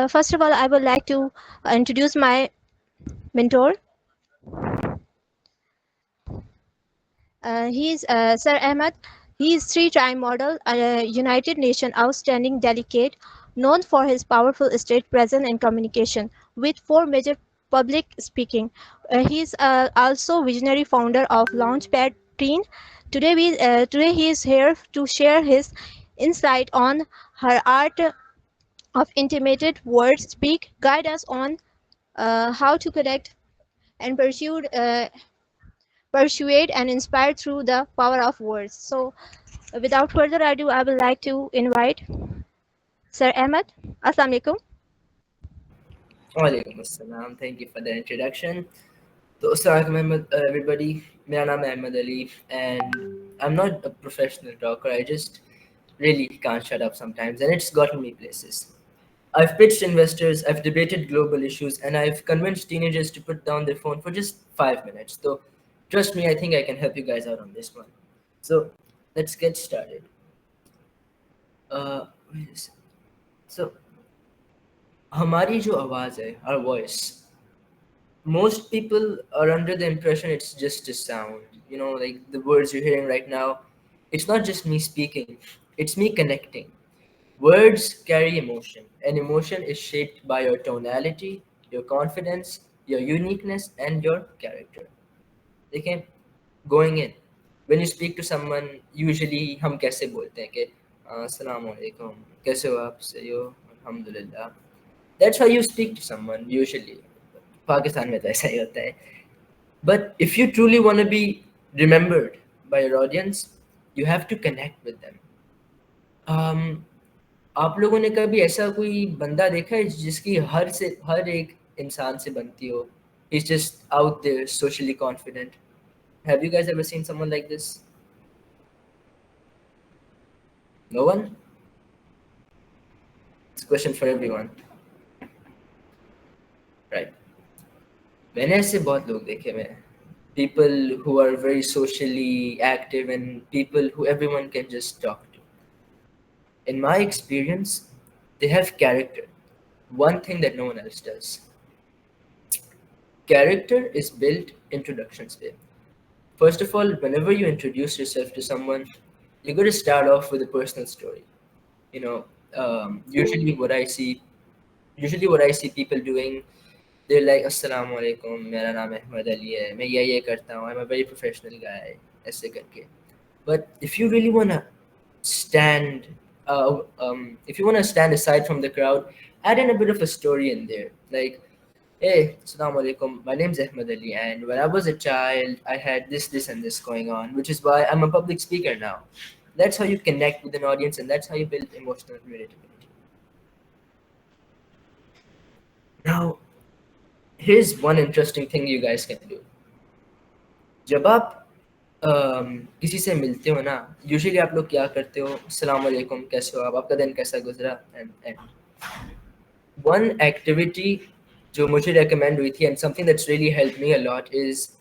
First of all, I would like to introduce my mentor. He is Sir Ahmad. He is three-time model, United Nations outstanding delegate, known for his powerful state presence and communication with four major public speaking. He is also visionary founder of LaunchPad Teens. Today he is here to share his insight on her art of intimated words speak, guide us on how to connect and persuade and inspire through the power of words. So, without further ado, I would like to invite Sir Ahmed. Assalamu alaikum. Walaikum assalam. Thank you for the introduction. So, Assalamu everybody. My name is Ahmad Ali, and I'm not a professional talker. I just really can't shut up sometimes, and it's gotten me places. I've pitched investors, I've debated global issues, and I've convinced teenagers to put down their phone for just 5 minutes. So, trust me, I think I can help you guys out on this one. So, let's get started. Wait a second. So, हमारी जो आवाज़ है, our voice, most people are under the impression it's just a sound. You know, like the words you're hearing right now, it's not just me speaking, it's me connecting. Words carry emotion, and emotion is shaped by your tonality, your confidence, your uniqueness, and your character. Okay? Going in. When you speak to someone, usually हम कैसे बोलते हैं कि अस्सलाम वालेकुम, कैसे हो आप, सही हो, अल्हम्दुलिल्लाह. That's how you speak to someone usually. Pakistan में तो ऐसा ही होता है. But if you truly want to be remembered by your audience, you have to connect with them. Um, आप लोगों ने कभी ऐसा कोई बंदा देखा है जिसकी हर एक इंसान से बनती हो? He's just out there, socially confident. Have you guys ever seen someone like this? No one? It's a question for everyone. Right. मैंने ऐसे बहुत लोग देखे हुए हैं. People who are very socially active and people who everyone can just talk to. In my experience, they have character. One thing that no one else does. Character is built introductions way. First of all, whenever you introduce yourself to someone, you're going to start off with a personal story. You know, usually what I see people doing, they're like, Assalamu alaikum, मेरा नाम अहमद अली है, मैं ये करता हूँ, I'm a very professional guy, ऐसे करके. But stand, if you want to stand aside from the crowd, add in a bit of a story in there. Like, hey, Assalamu alaikum, my name's Ahmad Ali, and when I was a child, I had this, and this going on, which is why I'm a public speaker now. That's how you connect with an audience, and that's how you build emotional relatability. Now, here's one interesting thing you guys can do. जब आप किसी से मिलते हो ना, usually आप लोग क्या करते हो, अस्सलाम वालेकुम, कैसे हो आप, आपका दिन कैसा गुजरा, एंड वन एक्टिविटी जो मुझे recommend हुई थी and something that's really helped me a lot is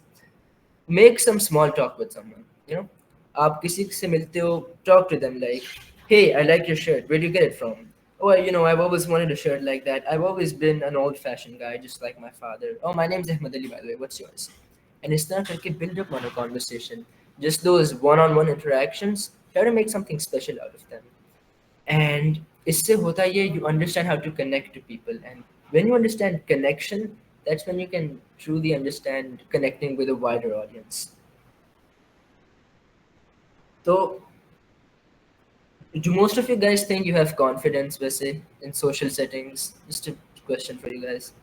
make some small talk with someone. You know, आप किसी से मिलते हो, talk to them like, hey, I like your shirt, where do you get it from? Oh, you know, I've always wanted a shirt like that. I've always been an old-fashioned guy, just like my father. Oh, my name's Ahmad Ali, by the way. What's yours? And it's not like build up on a conversation. Just those one-on-one interactions, try to make something special out of them. And इससे होता ये, you understand how to connect to people. And when you understand connection, that's when you can truly understand connecting with a wider audience. So, do most of you guys think you have confidence, वैसे, in social settings? Just a question for you guys.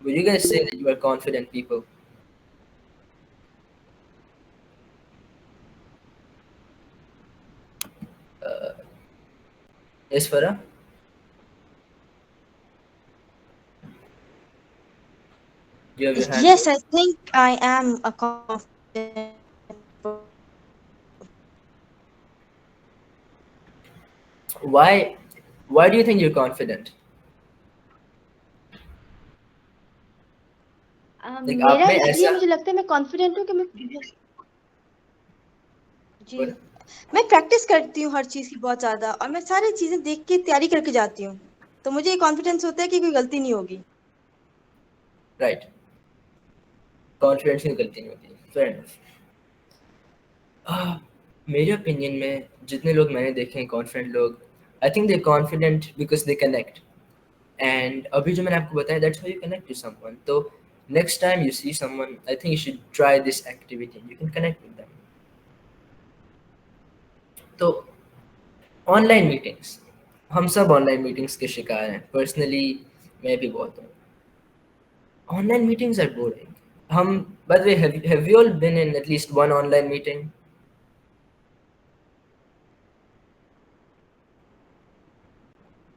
Would you guys say that you are confident people? Yes, Farah? Do you have your hand Yes, I raised? think I am a confident Why? Why do you think you're confident? Like, आप मेरा में इसलिए ऐसा मुझे लगता है मैं confident हूँ कि मैं जी बोल मैं प्रैक्टिस करती हूँ हर चीज़ की बहुत ज़्यादा, और मैं सारी चीज़ें देख के तैयारी करके जाती हूँ। तो मुझे ये कॉन्फिडेंस होता है कि कोई गलती नहीं होगी। राइट, कॉन्फिडेंस की गलती नहीं होती, फेयर इनफ। मेरे ओपिनियन में जितने लोग मैंने देखे हैं कॉन्फिडेंट लोग, I think they confident because they connect. And अभी जो मैंने आपको बताया, that's how you connect to someone. तो next time you see someone, I think you should try this activity, you can connect with them. तो online meetings, हम सब online meetings के शिकार हैं, पर्सनली मैं भी बहुत हूँ। Online meetings are boring. Hmm, by the way, have you all been in at least one online meeting?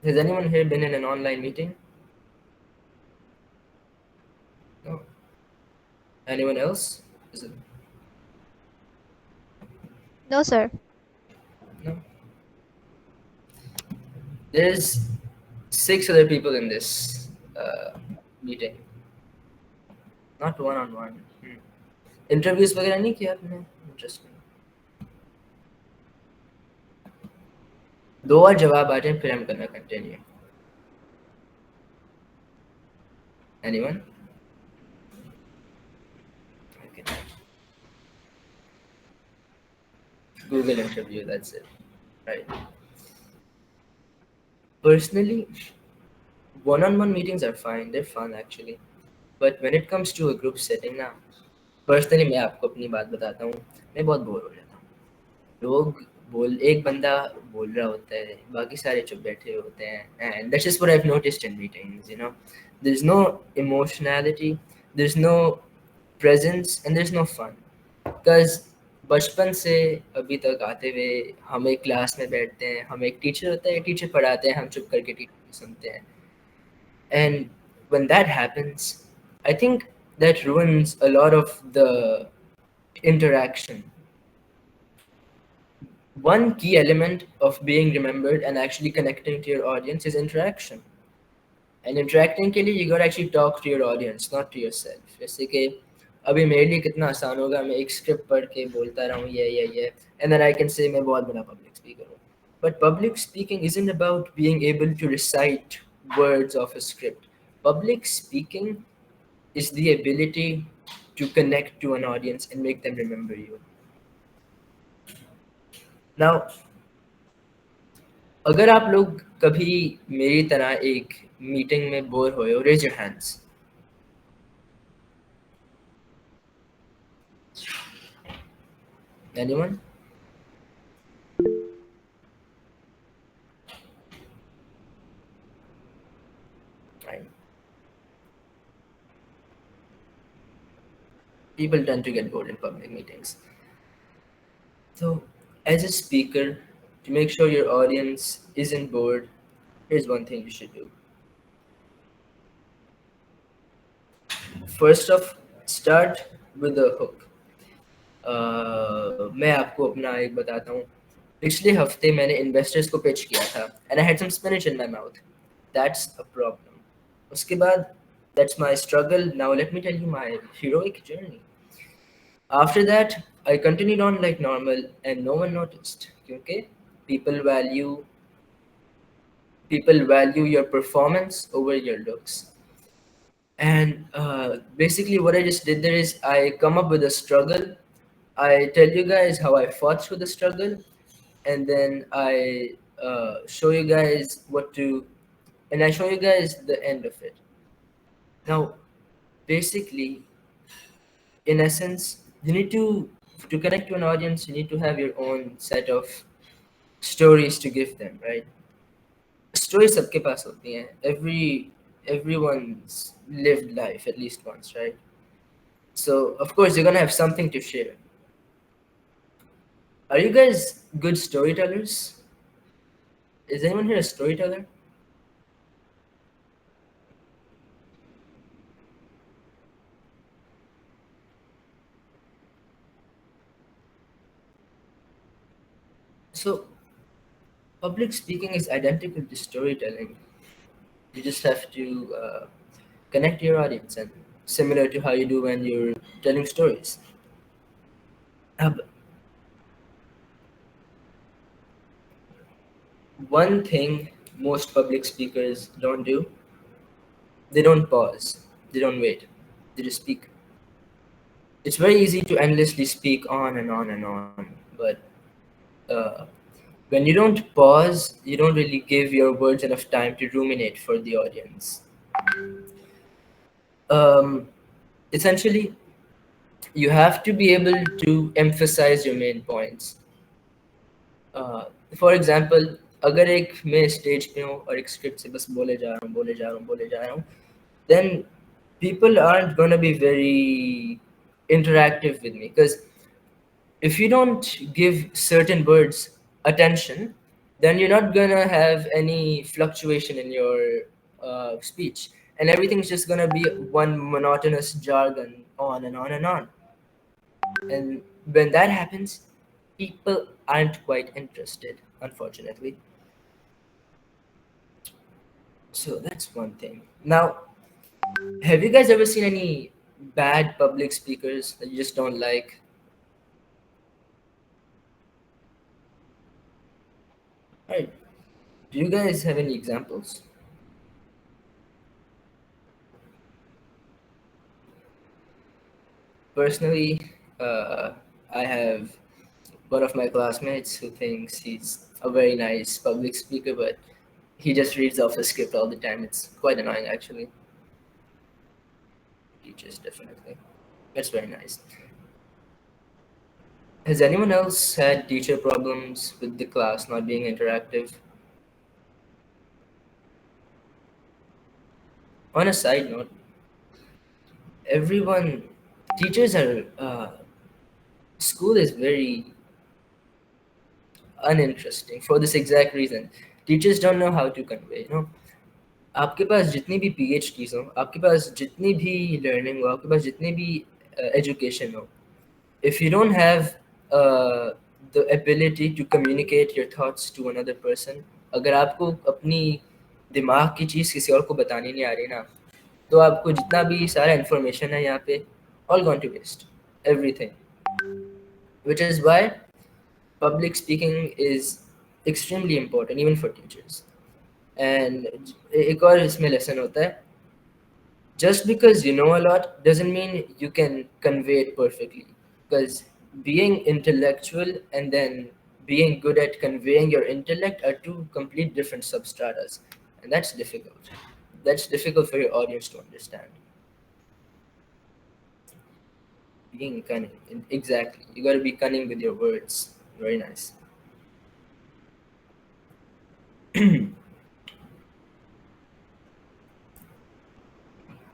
Has anyone here been in an online meeting? No. Anyone else? Is it? No, sir. No. There's six other people in this meeting. Not one on one. Interviews वगैरह नहीं किया आपने? Interesting. दो और जवाब आ जाए फिर हम करना continue. Anyone? Okay. Google interview, that's it. Right. Personally, one-on-one meetings are fine. They're fun actually. But when it comes to a group setting ना, पर्सनली मैं आपको अपनी बात बताता हूँ, मैं बहुत बोर हो जाता हूँ। लोग बोल, एक बंदा बोल रहा होता है, बाकी सारे चुप बैठे होते हैं, and that's just what I have noticed in meetings, you know. There is no emotionality, there is no presence and there is no fun. Because बचपन से अभी तक आते हुए हम एक क्लास में बैठते हैं, हम एक टीचर होता है, टीचर पढ़ाते हैं, हम चुप करके टीचर को सुनते हैं। And when that happens, I think that ruins a lot of the interaction. One key element of being remembered and actually connecting to your audience is interaction. And interacting के लिए you got to actually talk to your audience, not to yourself. जैसे कि अभी मेरे लिए कितना आसान होगा, मैं एक स्क्रिप्ट पढ़ के बोलता रहूँ ये, and then I can say मैं बहुत बड़ा public speaker हूँ. But public speaking isn't about being able to recite words of a script. Public speaking is the ability to connect to an audience and make them remember you. Now, अगर आप लोग कभी मेरी तरह एक meeting में bore हुए हो, raise your hands. Anyone? Right. People tend to get bored in public meetings. So, as a speaker, to make sure your audience isn't bored, here's one thing you should do. First off, start with a hook. मैं आपको अपना एक बताता हूँ। पिछले हफ्ते मैंने investors को पिच किया था and I had some spinach in my mouth. That's a problem. उसके बाद that's my struggle. Now let me tell you my heroic journey. After that, I continued on like normal and no one noticed. क्योंकि people value people value your performance over your looks. And basically, what I just did there is I come up with a struggle. I tell you guys how I fought through the struggle, and then I show you guys and I show you guys the end of it. Now, basically, in essence, you need to connect to an audience. You need to have your own set of stories to give them, right? Stories सबके पास होती हैं. Everyone's lived life at least once, right? So of course you're gonna have something to share. Are you guys good storytellers? Is anyone here a storyteller? So public speaking is identical to storytelling. You just have to connect to your audience, and similar to how you do when you're telling stories. अब One thing most public speakers don't do, they don't pause, they don't wait, they just speak. It's very easy to endlessly speak on and on and on, but uh, when you don't pause, you don't really give your words enough time to ruminate for the audience. Um, Essentially, you have to be able to emphasize your main points. For example अगर एक मैं stage पे हूँ और एक script से बस बोले जा रहा हूँ बोले जा रहा हूँ बोले जा रहा हूँ then people aren't gonna be very interactive with me because if you don't give certain words attention, then you're not gonna have any fluctuation in your speech, and everything's just gonna be one monotonous jargon on and on and on. And when that happens, people aren't quite interested, unfortunately. So that's one thing. Now, have you guys ever seen any bad public speakers that you just don't like? Right. Do you guys have any examples? Personally, uh, I have one of my classmates who thinks he's a very nice public speaker, but he just reads off the script all the time. It's quite annoying, actually. Teachers, definitely. That's very nice. Has anyone else had teacher problems with the class not being interactive? On a side note, everyone, teachers are, school is very uninteresting for this exact reason. Teachers don't know how to convey. आपके पास जितनी भी PhDs हो, आपके पास जितनी भी learning हो, आपके पास जितनी भी एजुकेशन हो, if you don't have uh, the ability to communicate your thoughts to another person, अगर आपको अपनी दिमाग की चीज़ किसी और को बतानी नहीं आ रही ना, तो आपको जितना भी सारा इन्फॉर्मेशन है यहाँ पे all gone to waste, everything. Which is why public speaking is extremely important even for teachers. And एक और इसमें lesson होता है, just because you know a lot doesn't mean you can convey it perfectly, because being intellectual and then being good at conveying your intellect are two complete different substratas, and that's difficult for your audience to understand. Being cunning, exactly, you got to be cunning with your words. Very nice.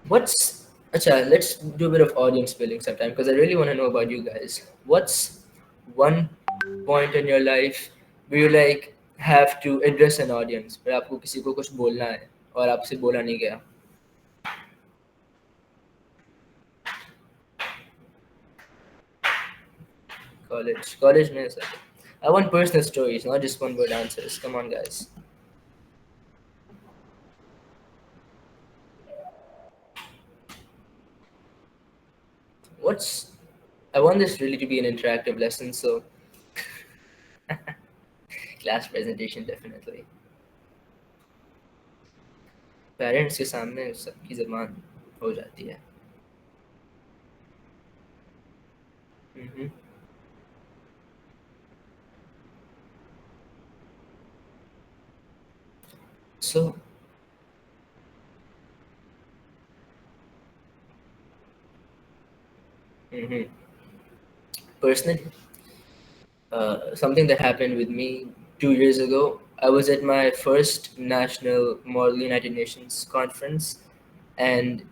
What's Acha, let's do a bit of audience building sometime because I really want to know about you guys. What's one point in your life where you like have to address an audience, पर आपको किसी को कुछ बोलना है और आपसे बोला नहीं गया? College में sir. I want personal stories, not just one word answers. Come on, guys. What's I want this really to be an interactive lesson, so class presentation definitely. Parents के सामने सबकी ज़बान हो जाती है. Mhm. So, mhm. Personally, something that happened with me 2 years ago, I was at my first National Model United Nations conference, and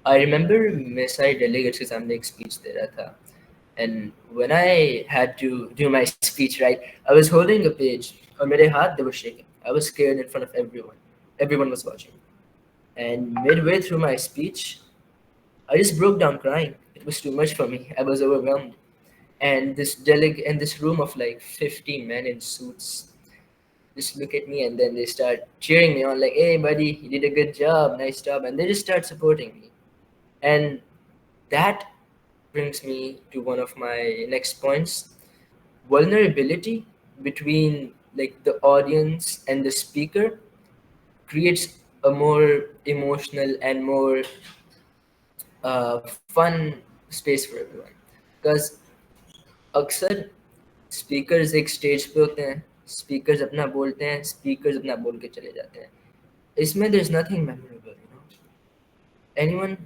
I remember मैं सारे delegates के सामने एक speech दे रहा था. And when I had to do my speech, right, I was holding a page, और मेरे हाथ they were shaking. I was scared in front of everyone. Everyone was watching. And midway through my speech, I just broke down crying. It was too much for me. I was overwhelmed. And this room of like 50 men in suits just look at me, and then they start cheering me on like, hey buddy, you did a good job, nice job, and they just start supporting me. And that brings me to one of my next points: vulnerability between like the audience and the speaker creates a more emotional and more fun space for everyone. Because अक्सर speakers एक stage पे होते हैं, speakers अपना बोलते हैं, speakers अपना बोल के चले जाते हैं. इसमें there's nothing memorable, you know. Anyone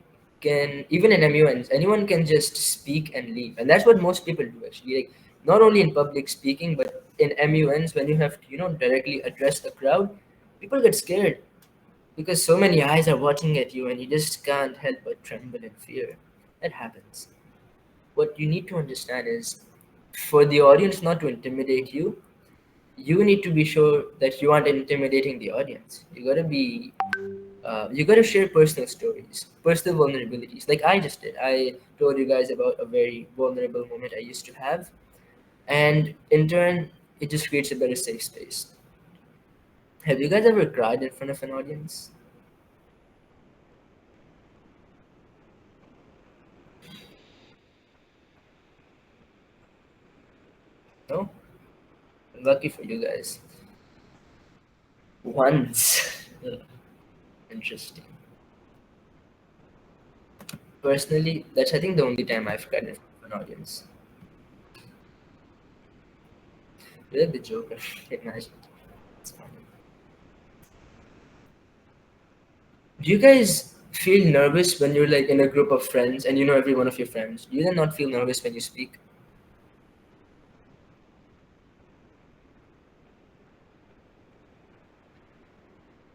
can, even in MUNs, anyone can just speak and leave, and that's what most people do actually. Like not only in public speaking, but in MUNs when you have to, you know, directly address the crowd, people get scared because so many eyes are watching at you, and you just can't help but tremble in fear. That happens. What you need to understand is, for the audience not to intimidate you, you need to be sure that you aren't intimidating the audience. You gotta share personal stories, personal vulnerabilities, like I just did. I told you guys about a very vulnerable moment I used to have, and in turn, it just creates a better safe space. Have you guys ever cried in front of an audience? No? Lucky for you guys. Once. Interesting. Personally, that's I think the only time I've cried in front of an audience. You're like the Joker. Imagine. It's funny. Do you guys feel nervous when you're like in a group of friends and you know every one of your friends? Do you then not feel nervous when you speak?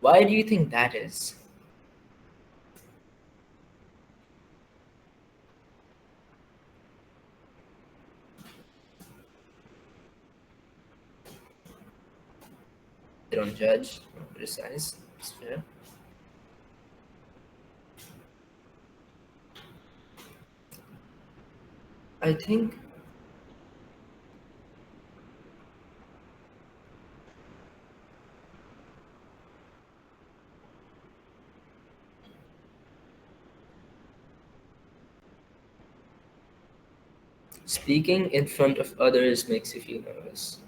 Why do you think that is? They don't judge, don't criticize. It's fair. I think speaking in front of others makes you feel nervous.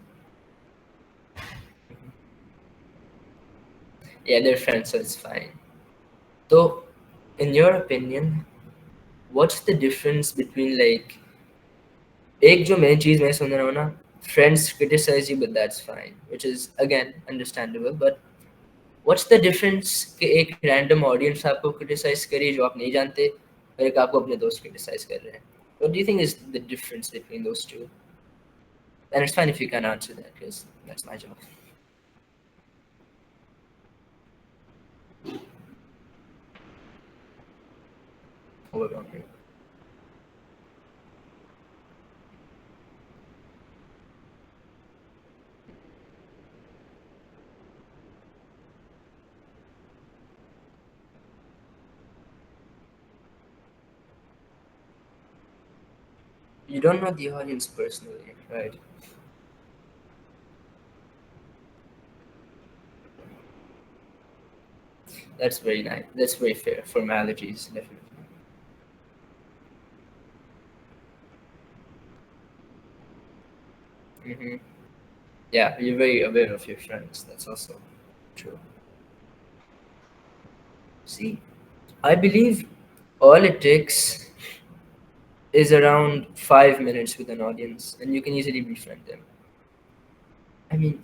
Yeah, they're friends, so it's fine. So, in your opinion, what's the difference between like एक जो main चीज मैं सुन रहा हूँ ना, friends criticize you but that's fine, which is again understandable, but what's the difference कि एक random audience आपको criticize करे जो आप नहीं जानते और एक आपको अपने दोस्त criticize कर रहे हैं? What do you think is the difference between those two? And it's fine if you can't answer that because that's my job. Overwhelming. You don't know the audience personally, right? That's very nice. That's very fair. Formalities, definitely. Hmm. Yeah, you're very aware of your friends. That's also true. See, I believe all it takes is around 5 minutes with an audience, and you can easily befriend them. I mean,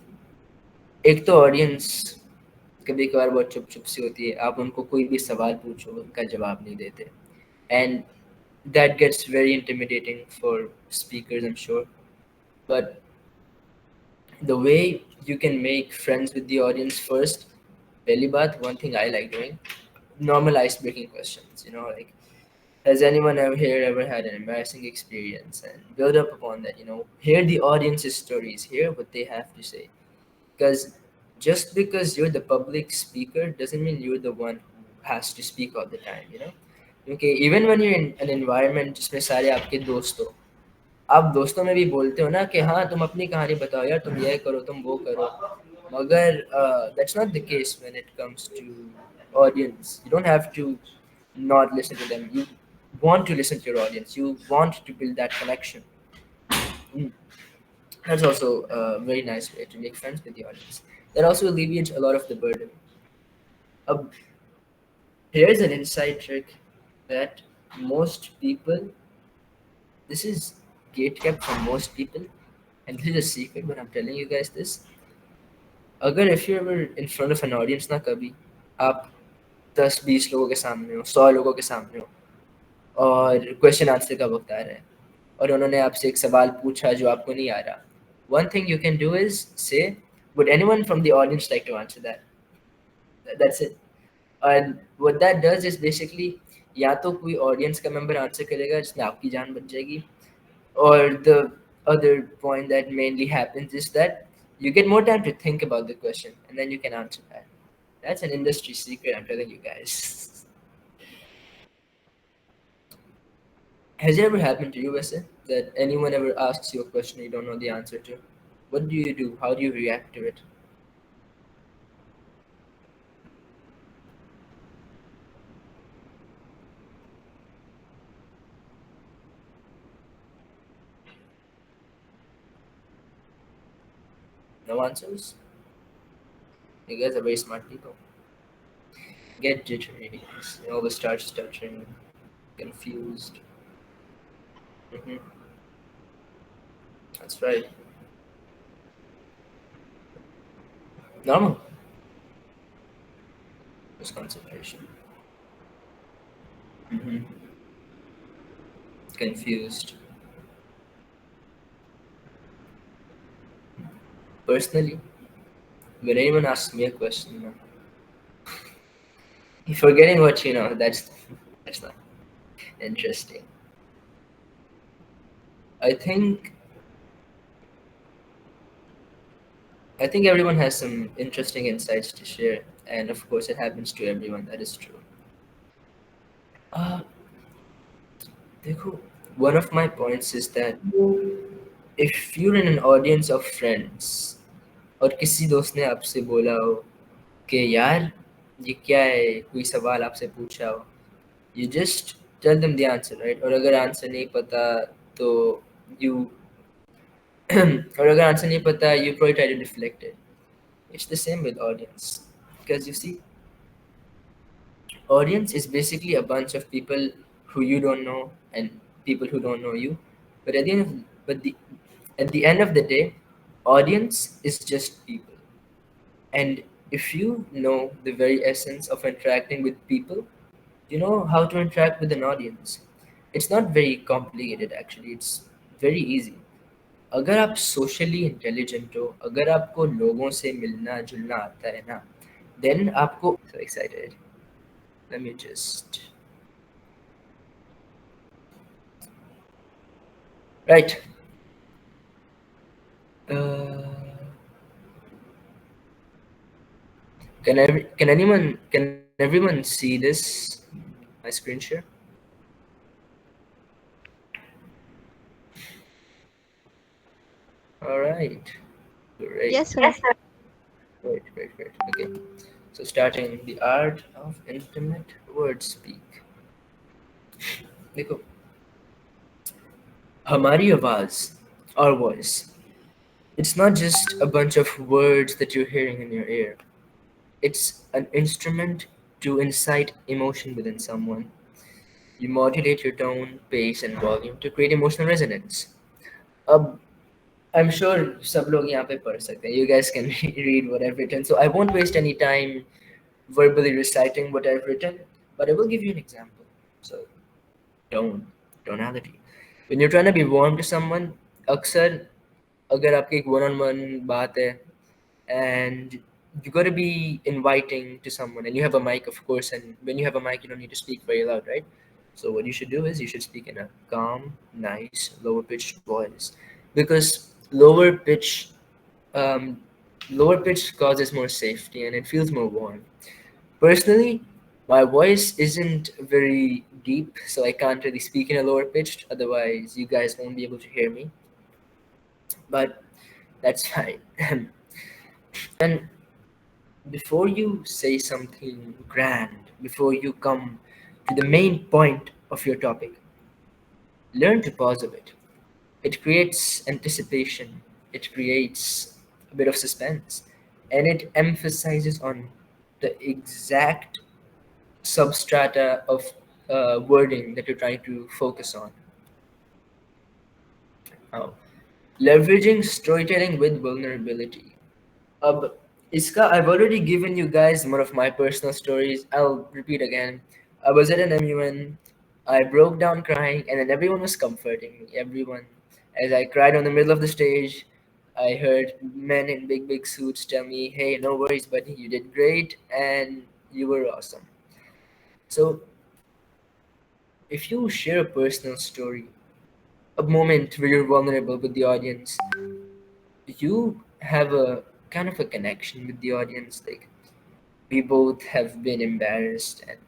एक तो audience कभी कभार बहुत चुप चुप सी होती है, आप उनको कोई भी सवाल पूछो उनका जवाब नहीं देते, and that gets very intimidating for speakers, I'm sure. But the way you can make friends with the audience first, पहली बात, one thing I like doing, normal ice breaking questions, you know, like has anyone ever here ever had an embarrassing experience, and build up upon that, you know, hear the audience's stories, hear what they have to say. Because just because you're the public speaker doesn't mean you're the one who has to speak all the time, you know. Okay, even when you're in an environment जिसमें सारे आपके दोस्त हो, आप दोस्तों में भी बोलते हो ना कि हाँ तुम अपनी कहानी बताओ यार, तुम ये करो, तुम वो करो, मगर that's not the case when it comes to audience. You don't have to not listen to them. You want to listen to your audience. You want to build that connection. Mm. That's also a very nice way to make friends with the audience. That also alleviates a lot of the burden. Uh, Here's an inside trick that most people, this is gate kept from most people, and this is a secret, but I'm telling you guys this. अगर if you're ever in front of an audience ना कभी आप 10-20 लोगों के सामने हो 100 लोगों के सामने हो और क्वेश्चन आंसर का वक्त आ रहा है और उन्होंने आपसे एक सवाल पूछा जो आपको नहीं आ रहा one thing you can do is say would anyone from the audience like to answer that. That's it. And what that does is basically या तो कोई ऑडियंस का मेंबर आंसर करेगा जिसमें आपकी जान बच जाएगी or the other point that mainly happens is that you get more time to think about the question and then you can answer that. That's an industry secret, I'm telling you guys. Has it ever happened to you, Wesse, that anyone ever asks you a question you don't know the answer to? What do you do? How do you react to it? No answers? You guys are very smart people. Get jittery. You always start stuttering, confused. hmm That's right. Normal. Just concentration. hmm Confused. Personally, when anyone asks me a question, you're forgetting what you know. That's not interesting. I think I think everyone has some interesting insights to share, and of course, it happens to everyone. That is true. Uh, देखो, one of my points is that if you're in an audience of friends और किसी दोस्त ने आपसे बोला हो कि यार ये क्या है कोई सवाल आपसे पूछा हो you just tell them the answer, right? और अगर आंसर नहीं पता तो you और अगर आंसर नहीं पता you probably try to deflect it. It's the same with audience because you see audience is basically a bunch of people who you don't know and people who don't know you. But at the end of the day, audience is just people. And if you know the very essence of interacting with people, you know how to interact with an audience. It's not very complicated actually. It's very easy. अगर आप socially intelligent हो, अगर आपको लोगों से मिलना जुलना आता है ना, then आपको so excited. Let me just right. Uh, can everyone see this? My screen share. All right. Great. Yes, sir. Great. Great. Great. Okay. So starting the art of intimate word speak. देखो हमारी आवाज our voice. It's not just a bunch of words that you're hearing in your ear. It's an instrument to incite emotion within someone. You modulate your tone, pace, and volume to create emotional resonance. अब I'm sure सब लोग यहाँ पे पढ़ सकते हैं. You guys can read what I've written. So I won't waste any time verbally reciting what I've written, but I will give you an example. So tone, tonality. When you're trying to be warm to someone, अक्सर अगर आपकी एक one-on-one बात है and you got to be inviting to someone and you have a mic of course and when you have a mic you don't need to speak very loud, right? So what you should do is you should speak in a calm, nice, lower pitched voice because um, lower pitch causes more safety and it feels more warm. Personally, my voice isn't very deep, so I can't really speak in a lower pitched, otherwise you guys won't be able to hear me, but that's fine. And before you say something grand, before you come to the main point of your topic, learn to pause a bit. It creates anticipation. It creates a bit of suspense, and it emphasizes on the exact substrata of wording that you're trying to focus on. Now, leveraging storytelling with vulnerability. अब इसका I've already given you guys one of my personal stories. I'll repeat again. I was at an MUN. I broke down crying, and then everyone was comforting me. Everyone, as I cried on the middle of the stage, I heard men in big, big suits tell me, "Hey, no worries, buddy. You did great, and you were awesome." So, if you share a personal story, a moment where you're vulnerable with the audience, you have a kind of a connection with the audience. Like, we both have been embarrassed, and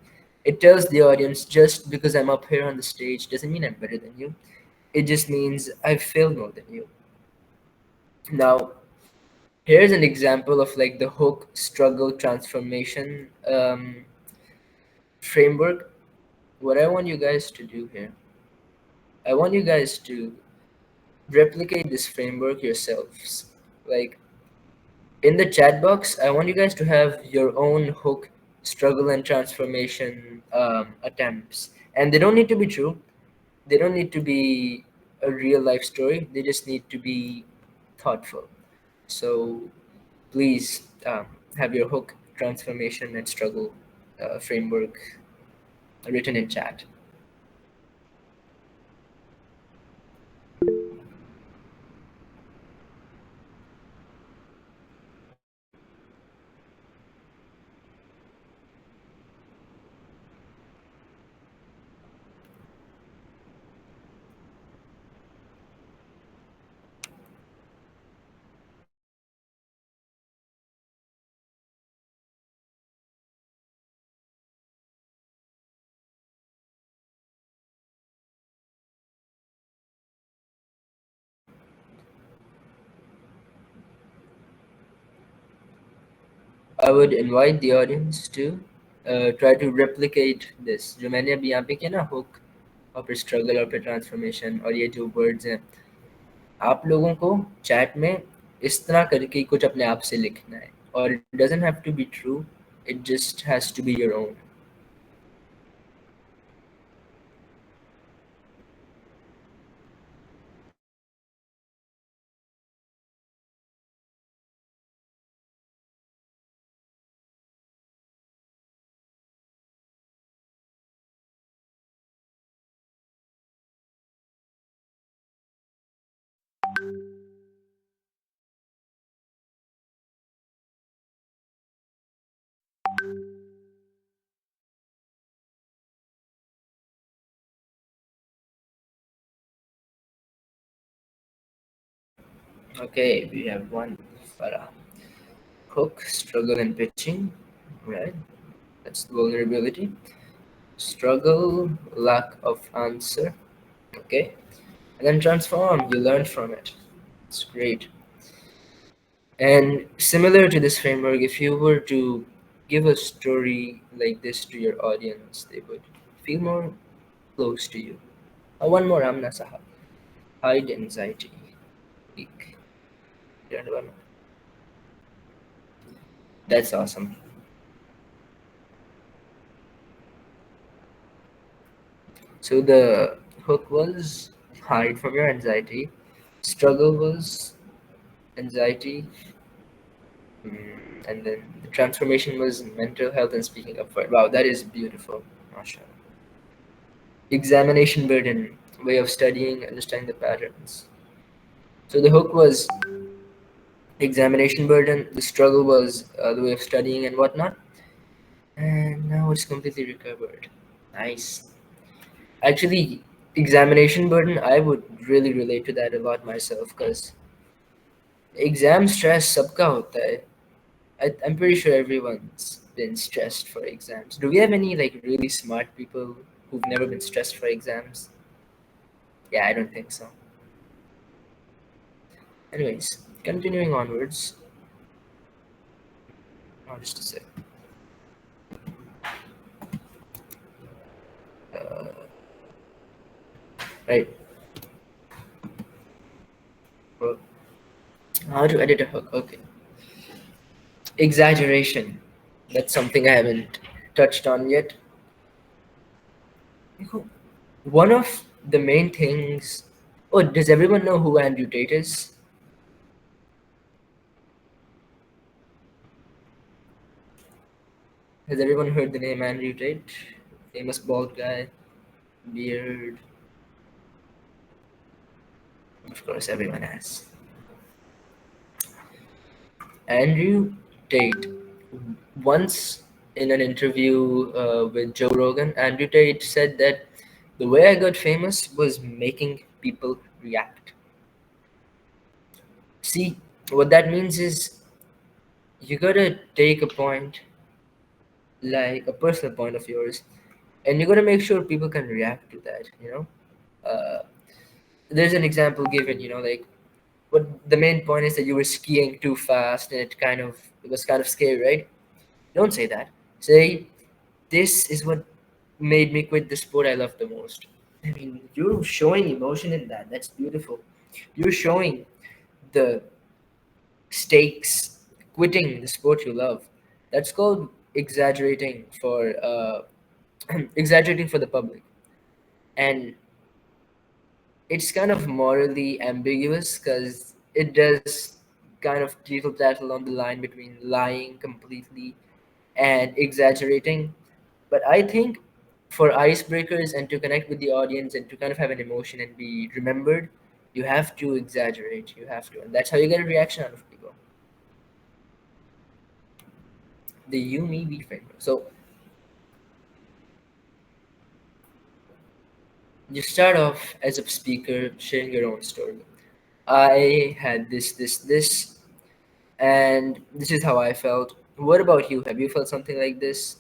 it tells the audience, just because I'm up here on the stage doesn't mean I'm better than you. It just means I've failed more than you. Now, here's an example of like the hook struggle transformation framework. What I want you guys to do here, I want you guys to replicate this framework yourselves. Like, in the chat box, I want you guys to have your own hook, struggle, and transformation attempts. And they don't need to be true. They don't need to be a real life story. They just need to be thoughtful. So please have your hook, transformation, and struggle framework written in chat. I would invite the audience to try to replicate this. जो मैंने अभी यहाँ पे किया ना, hook और फिर struggle और फिर transformation और ये जो words हैं, आप लोगों को चैट में इस तरह करके कुछ अपने आप से लिखना है, और it doesn't have to be true, it just has to be your own. Okay, we have one Farah. Hook, struggle, and pitching. Right, that's vulnerability. Struggle, lack of answer. Okay, and then transform. You learn from it. It's great. And similar to this framework, if you were to give a story like this to your audience, they would feel more close to you. One more, Amna Sahab. Hide anxiety. Weak. That's awesome. So the hook was hide from your anxiety. Struggle was anxiety. And then the transformation was mental health and speaking up for it. Wow, that is beautiful. Mashallah. Examination burden, way of studying, understanding the patterns. So the hook was examination burden, the struggle was the way of studying and whatnot, and now it's completely recovered. Nice. Actually, examination burden, I would really relate to that a lot myself, because exam stress सबका होता है. I'm pretty sure everyone's been stressed for exams. Do we have any like really smart people who've never been stressed for exams? Yeah, I don't think so. Anyways, continuing onwards. Oh, just a sec. Right. Well, How to edit a hook? Okay. Exaggeration. That's something I haven't touched on yet. One of the main things. Oh, does everyone know who Andrew Tate is? Has everyone heard the name Andrew Tate? Famous bald guy, beard. Of course, everyone has. Andrew Tate. Once in an interview with Joe Rogan, Andrew Tate said that the way I got famous was making people react. See, what that means is you gotta take a point, like a personal point of yours, and you gotta make sure people can react to that, you know? There's an example given, like what the main point is that you were skiing too fast and it was kind of scary, right? Don't say that. Say, this is what made me quit the sport I love the most. I mean, you're showing emotion in that. That's beautiful. You're showing the stakes, quitting the sport you love. That's called exaggerating for exaggerating for the public, and it's kind of morally ambiguous because it does kind of teetle tattle on the line between lying completely and exaggerating. But I think for icebreakers and to connect with the audience and to kind of have an emotion and be remembered, you have to exaggerate. You have to, and that's how you get a reaction out of people. The you me we framework. So you start off as a speaker sharing your own story. I had this, and this is how I felt. What about you? Have you felt something like this?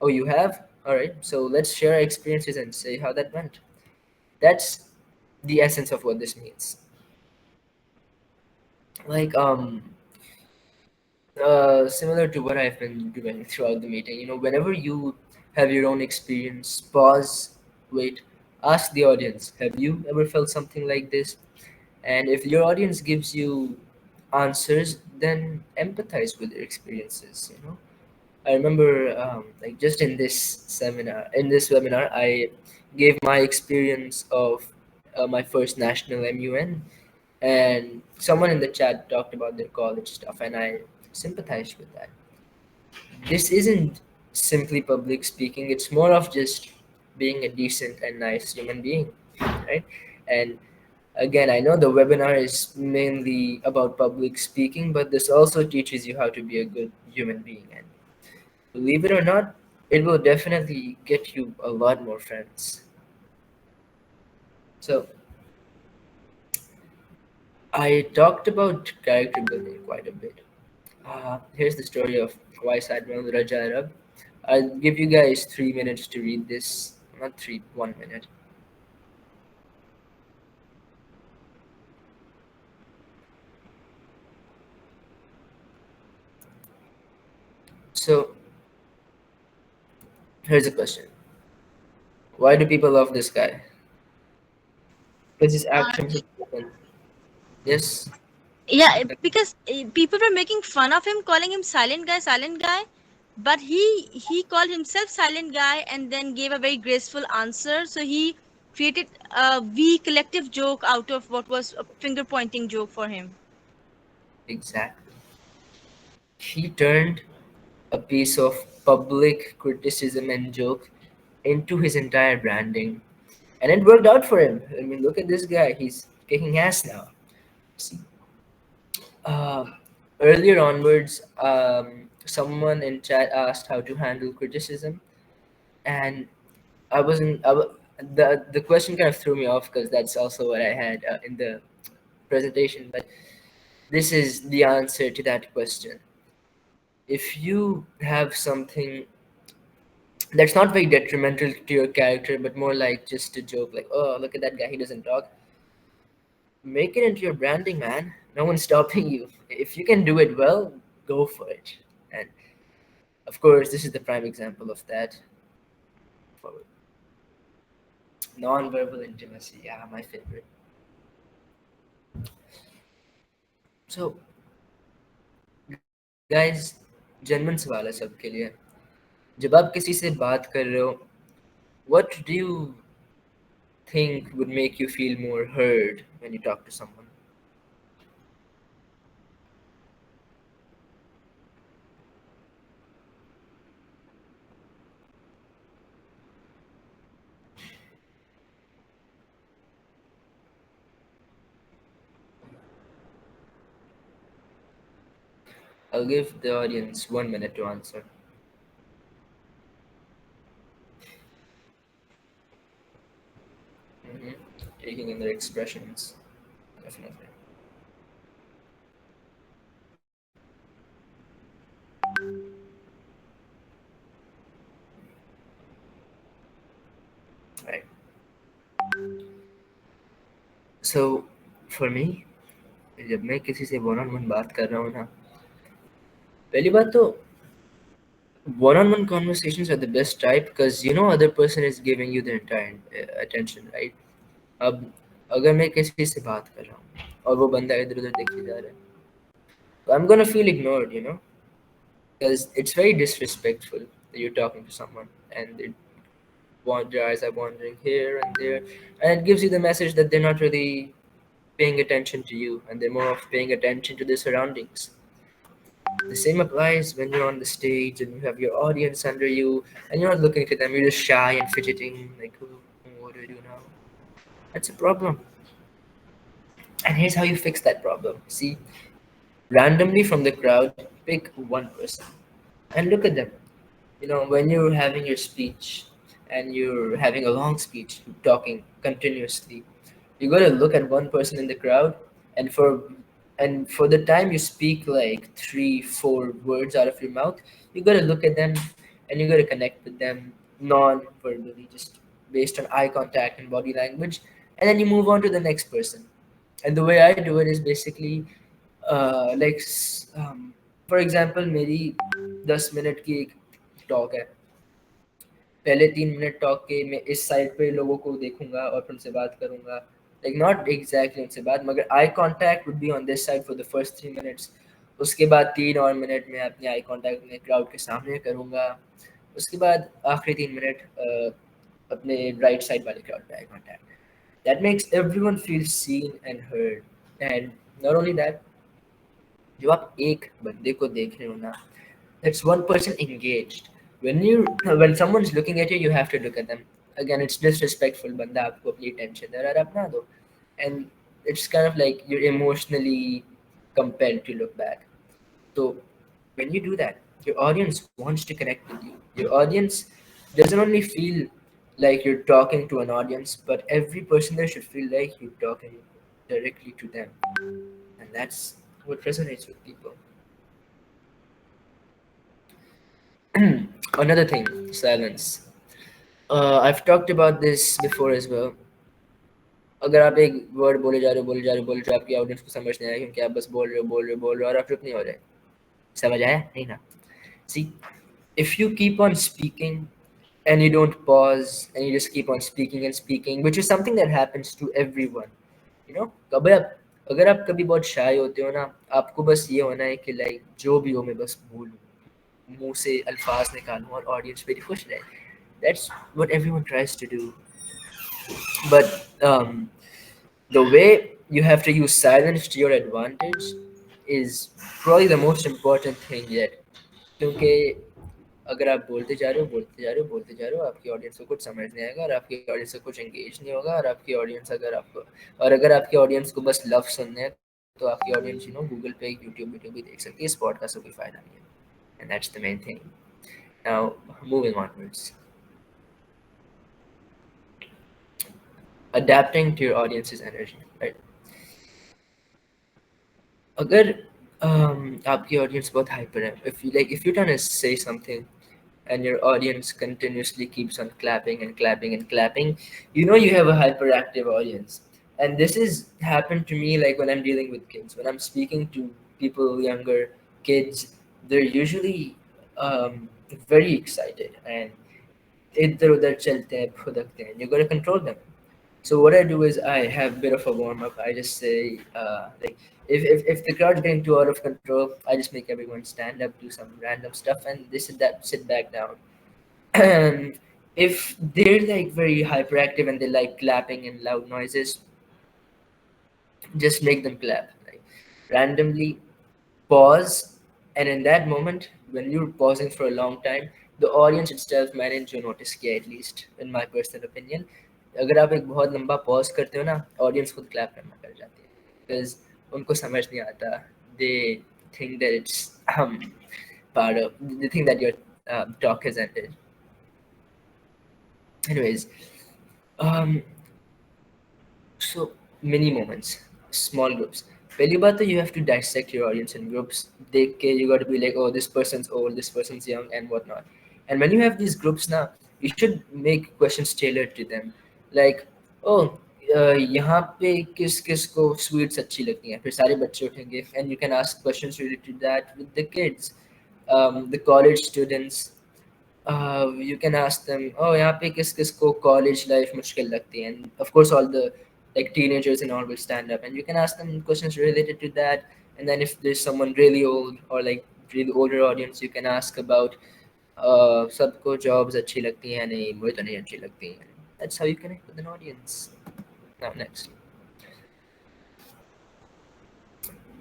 Oh, you have? All right. So let's share our experiences and say how that went. That's the essence of what this means. Like similar to what I've been doing throughout the meeting. Whenever you have your own experience, pause, wait, ask the audience, have you ever felt something like this? And if your audience gives you answers, then empathize with their experiences. I remember, like just in this webinar, I gave my experience of my first national MUN, and someone in the chat talked about their college stuff, and I sympathized with that. This isn't simply public speaking; it's more of just being a decent and nice human being, right? And again, I know the webinar is mainly about public speaking, but this also teaches you how to be a good human being. And believe it or not, it will definitely get you a lot more friends. So, I talked about character building quite a bit. Here's the story of Vice Admiral Raja Arab. I'll give you guys 3 minutes to read this. Not three, 1 minute. So, here's a question. Why do people love this guy? Because his actions are open. Yes? Yeah, because people were making fun of him, calling him silent guy, but he called himself silent guy and then gave a very graceful answer. So he created a we collective joke out of what was a finger pointing joke for him. Exactly. He turned a piece of public criticism and joke into his entire branding. And it worked out for him. I mean, look at this guy. He's kicking ass now. See, uh, earlier onwards, someone in chat asked how to handle criticism, and I wasn't. The question kind of threw me off because that's also what I had in the presentation. But this is the answer to that question. If you have something that's not very detrimental to your character, but more like just a joke, like, oh, look at that guy, he doesn't talk. Make it into your branding, man. No one's stopping you. If you can do it well, go for it. And of course, this is the prime example of that. For non-verbal intimacy, yeah, my favorite. So guys, genuine सवाल है सबके लिए, जब आप किसी से बात कर रहे हो, what do you think would make you feel more heard when you talk to someone? I'll give the audience 1 minute to answer. hmm Taking in their expressions, definitely. Right. So, for me, जब मैं किसी से one on one बात कर रहा हूँ ना, पहली बात तो one on one conversations are the best type because you know other person is giving you the entire attention, right? अब अगर मैं किसी से बात कर रहा हूँ और वो बंदा इधर उधर देखे जा रहा है, तो I'm gonna feel ignored, you know, because it's very disrespectful that you're talking to someone and their eyes are wandering here and there, and it gives you the message that they're not really paying attention to you and they're more of paying attention to the surroundings. The same applies when you're on the stage and you have your audience under you and you're not looking at them, you're just shy and fidgeting, like, "Oh, what do I do now?" That's a problem. And here's how you fix that problem. See, randomly from the crowd, pick one person and look at them. You know, when you're having your speech and you're having a long speech, talking continuously, you gotta look at one person in the crowd, and for the time you speak like 3 4 words out of your mouth, you gotta look at them and you gotta connect with them non-verbally, just based on eye contact and body language, and then you move on to the next person. And the way I do it is basically like for example मेरी 10 minute की एक talk है, पहले 3 minute talk के मैं इस side पे लोगों को देखूंगा और फिर उनसे बात करूंगा, लाइक नॉट एग्जैक्टली उनसे बात, मगर eye contact would be on this side for the first 3 minutes. उसके बाद 3 और मिनट में अपने आई कांटेक्ट में क्राउड के सामने करूंगा। उसके बाद आखिरी 3 मिनट अपने राइट साइड वाले क्राउड पे eye contact. That makes everyone feel seen and heard. And not only that, जब आप एक बंदे को देख रहे हो ना, that's one person engaged. When someone's looking at you, you have to look at them. Again, it's disrespectful. बंदा आपको अपनी attention दे रहा है, अपना दो. And it's kind of like you're emotionally compelled to look back. So when you do that, your audience wants to connect with you. Your audience doesn't only feel like you're talking to an audience, but every person there should feel like you're talking directly to them. And that's what resonates with people. Another thing, silence. I've talked about this before as well. अगर आप एक word बोले जा रहे हो बोले जा रहे हो बोले जा रहे हो, आपकी ऑडियंस को समझ नहीं आया क्योंकि आप बस बोल रहे हो बोल रहे हो बोल रहे हो और आप चुप नहीं हो रहे, समझ आया नहीं ना? See, if you keep on speaking and you don't pause and you just keep on speaking and speaking, which is something that happens to everyone, you know, कभी आप अगर आप कभी बहुत शाय होते हो ना, आपको बस ये होना है कि लाइक जो भी हो मैं बस बोलूं, मुंह से अल्फाज निकालूं और ऑडियंस मेरी खुश रहे. That's what everyone tries to do. But the way you have to use silence to your advantage is probably the most important thing yet. क्योंकि अगर आप बोलते जा रहे हो बोलते जा रहे हो बोलते जा रहे हो, आपकी ऑडियंस को कुछ समझ नहीं आएगा और आपकी ऑडियंस से कुछ एंगेज नहीं होगा, और आपकी ऑडियंस अगर आपको और अगर आपकी ऑडियंस को बस लव सुनने हैं, तो आपकी ऑडियंस गूगल पे यूट्यूब वीडियो भी देख सकती है, इस पॉडकास्ट का कोई फायदा नहीं है. And that's the main thing. Now moving onwards, adapting to your audience's energy, right? अगर आपकी audience बहुत hyper है, if you're trying to say something and your audience continuously keeps on clapping and clapping and clapping, you have a hyperactive audience. And this has happened to me like when I'm dealing with kids, when I'm speaking to people younger, kids, they're usually very excited and इधर उधर चलते हैं फुदकते हैं. You got to control them. So what I do is I have a bit of a warm up. I just say like if the crowd's getting too out of control, I just make everyone stand up, do some random stuff, and they sit back down. And if they're like very hyperactive and they like clapping and loud noises, just make them clap. Like randomly pause, and in that moment, when you're pausing for a long time, the audience itself मैंने जो notice किया, at least in my personal opinion, अगर आप एक बहुत लंबा pause करते हो ना, audience खुद clap करना कर जाती है, because उनको समझ नहीं आता, they think that it's part of, they think that your talk has ended. Anyways, um, so mini moments, small groups. पहली बात तो you have to dissect your audience in groups. देख के you got to be like, oh, this person's old, this person's young, and whatnot. And when you have these groups now, you should make questions tailored to them. Like, oh, यहाँ पे किस किस को sweets अच्छी लगती हैं, फिर सारे बच्चे उठेंगे, and you can ask questions related to that with the kids, the college students. You can ask them, oh, यहाँ पे किस किस को college life मुश्किल लगती है, and of course all the like teenagers and all will stand up, and you can ask them questions related to that. And then if there's someone really old or like really older audience, you can ask about सबको jobs अच्छी लगती हैं, नहीं मुझे तो नहीं अच्छी लगती हैं. That's how you connect with an audience. Now next,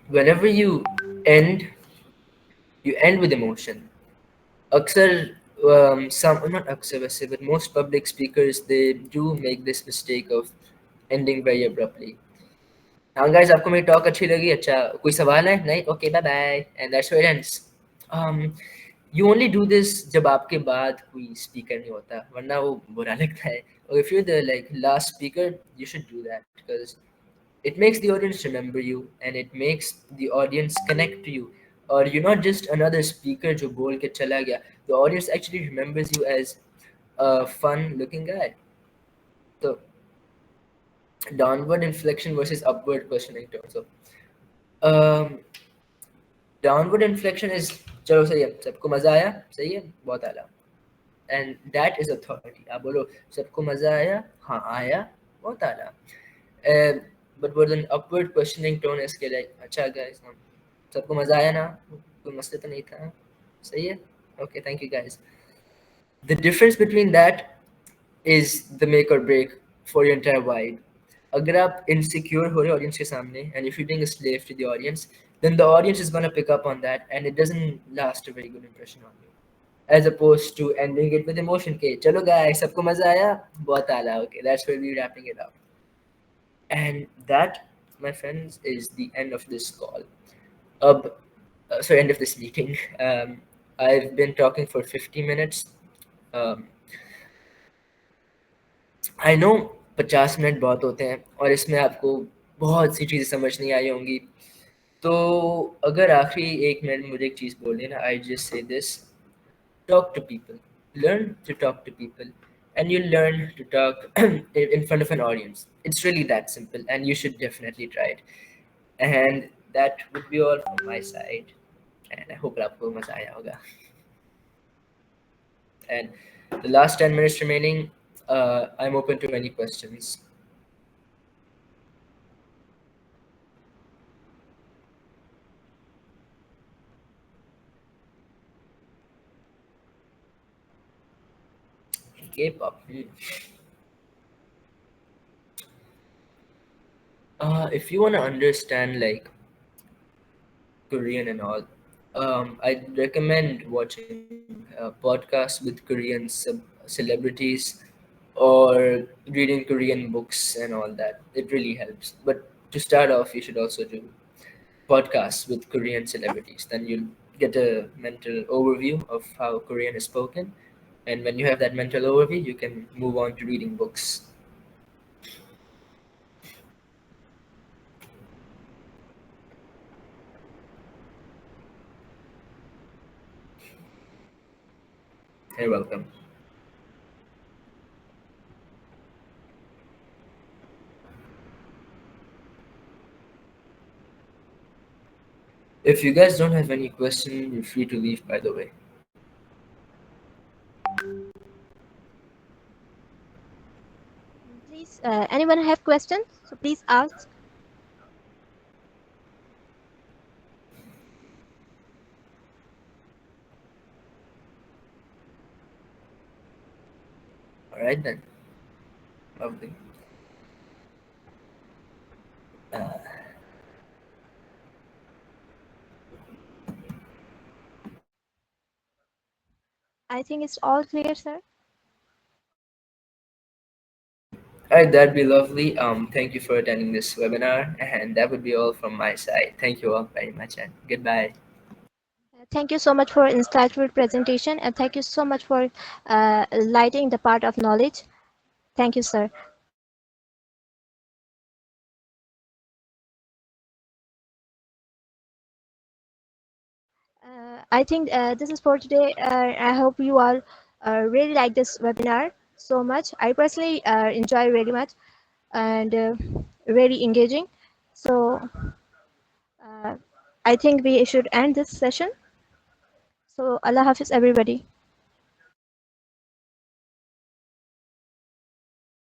whenever end you end with emotion. Aksar, some not Aksar वैसे, but most public speakers they do make this mistake of ending very abruptly. हाँ guys, आपको मेरी talk अच्छी लगी? अच्छा, कोई सवाल है? नहीं? Okay, bye bye, and that's where it ends. Um, you only do this जब आपके बाद कोई speaker नहीं होता, वरना वो बुरा लगता है. Or if you're the like last speaker, you should do that because it makes the audience remember you and it makes the audience connect to you. Or you're not just another speaker जो बोल के चला गया. The audience actually remembers you as a fun looking guy. So downward inflection versus upward questioning tone. So um, downward inflection is चलो सही है, सबको मजा आया, सही है, बहुत आला. And that is authority. आप बोलो सबको मजा आया, हाँ आया, बहुत आला. uh, but with an upward questioning tone इसके like अच्छा guys, सबको मजा आया ना, कोई मसला तो नहीं था, सही है, okay, thank you guys. The difference between that is the make or break for your entire vibe. अगर आप insecure हो रहे हो audience के सामने, and if you're being a slave to the audience, then the audience is going to pick up on that, and it doesn't last a very good impression on you. As opposed to ending it with emotion के चलो guys सबको मजा आया, बहुत आला, okay, that's where we're wrapping it up. And that, my friends, is the end of this call. Sorry, end of this meeting. I've been talking for 50 minutes. Um, I know 50 minute बहुत होते हैं और इसमें आपको बहुत सी चीज़ें समझ नहीं आई होंगी. तो अगर आखिरी 1 मिनट मुझे एक चीज़ बोलनी ना, I just say this: talk to people, learn to talk to people, and you learn to talk in front of an audience. It's really that simple, and you should definitely try it. And that would be all from my side, and I hope आपको मजा आया होगा. And the last 10 minutes remaining, I'm open to any questions. K-pop. If you want to understand like Korean and all, I'd recommend watching podcasts with Korean celebrities or reading Korean books and all that. It really helps. But to start off, you should also do podcasts with Korean celebrities. Then you'll get a mental overview of how Korean is spoken. And when you have that mental overview, you can move on to reading books. You're welcome. If you guys don't have any question, you're free to leave, by the way. Please Anyone have questions? So please ask. All right then. Lovely. I think it's all clear, sir. All right, that'd be lovely. Thank you for attending this webinar, and that would be all from my side. Thank you all very much, and goodbye. Thank you so much for insightful presentation, and thank you so much for lighting the part of knowledge. Thank you, sir. I think this is for today. I hope you all really like this webinar so much. I personally enjoy very much and very engaging. So uh, I think we should end this session. So Allah Hafiz, everybody.